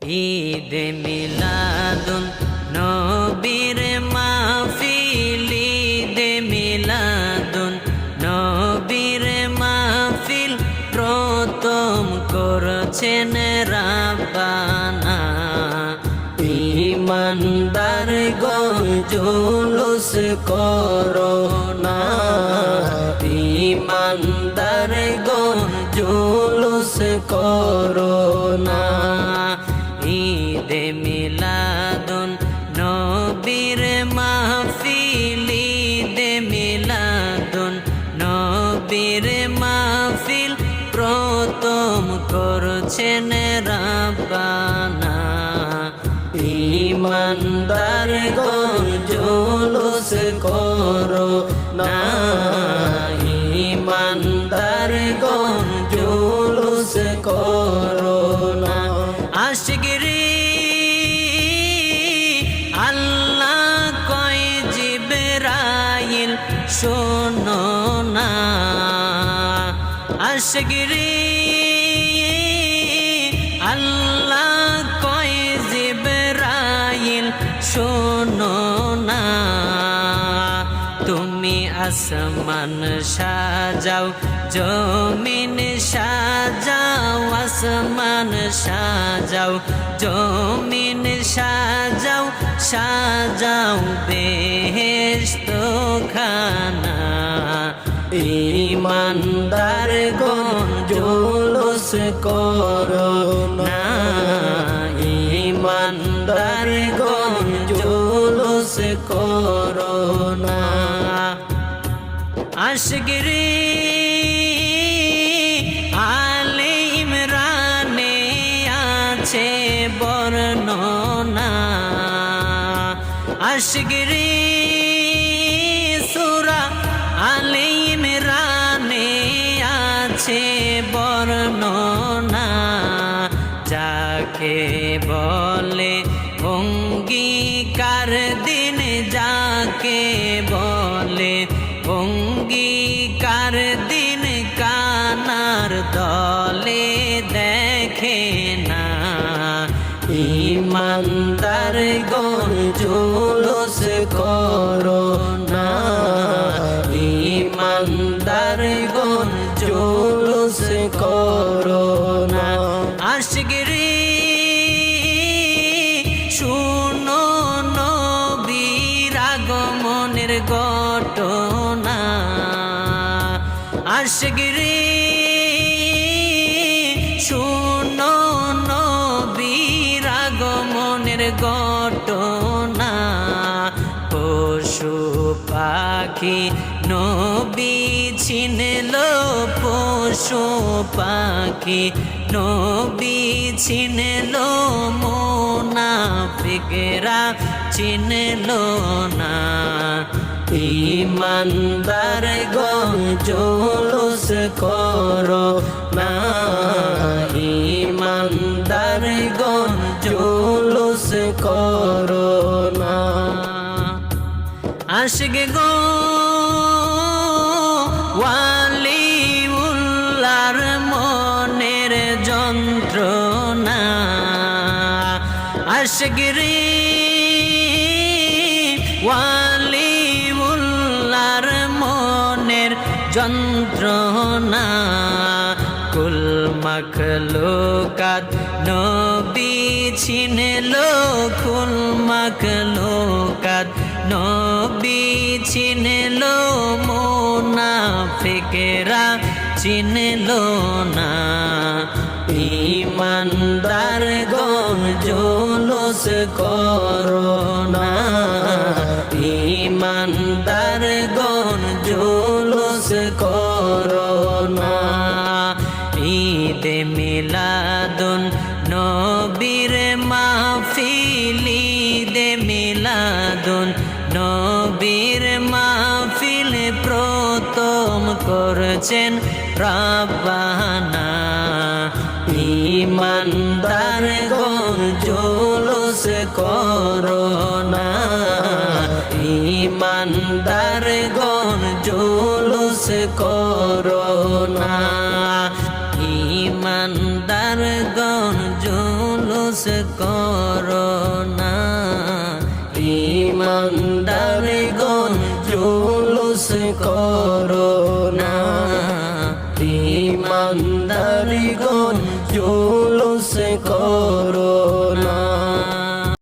ঈদে মিলাদুন নবীর মাহফিল, ঈদে মিলাদুন নবীর মাহফিল প্রথম করেছেন রাব্বানা। ঈমানদার গণ জুলুস করো না, ঈমানদার গণ জুলুস করো না। ঈদে মিলাদুন নবীর মাহফিল, ঈদে মিলাদুন নবীর মাহফিল প্রথম করেছেন রাব্বানা। ঈমানদার গণ জুলুস করো না, ঈমানদার গণ জুলুস করো না। আশিকরি আল্লাহ কয় জিবরাইল শোনো না, আশিকরি আল্লাহ কয় জিবরাইল শোনো না। তুমি আসমান সাজাও জমিন সাজাও, আসমান সাজাও জমিন সাজাও, সাজাও বেহেশত খানা। ঈমানদার গণ জুলুস করো না, ঈমানদার গণ জুলুস করো না। আশিকরি আলে ইমরানে আছে বর্ণনা, আশিকরি সূরা আলে ইমরানে আছে বর্ণনা। যাকে বলে অঙ্গীকার দিন, যাকে বলে অঙ্গীকার দিন কানার দলে দেখে না। ঈমানদার গণ জুলুস করো না, ঈমানদার গণ জুলুস করো না। আশিকরি শুনো নবীর আগমনের ঘটনা, আশিকরি শুনো নবীর আগমনের ঘটনা। পশু পাখি নবী ছিনলো, পশু পাখি নবী ছিনলো, মুনাফিকরা চিনলো না। ঈমানদার গণ জুলুস করো না, ঈমানদার গণ জুলুস করো না। আশিক গো ওয়ালিউল্লাহর মনের যন্ত্রণা, আশিকরি ওয়ালিউল্লাহর মনের যন্ত্রণা। কুল মখলুকাত নবী ছিনলো, কুল মখলুকাত নবী ছিনলো, মুনাফিকরা চিনলো না। ঈমানদার গণ জুলুস করো না, ঈমানদার গণ জুলুস করো না। ঈদে মিলাদুন নবীর মাহফিল, ঈদে মিলাদুন নবীর মাহফিল প্রথম করেছেন রাব্বানা। ঈমানদার গণ জুলুস করো না, ঈমানদার গণ জুলুস করো না। ঈমানদার গণ জুলুস জুলুস করো না ইমানদারগণ জুলুস করো না ইমানদারগণ জুলুস করো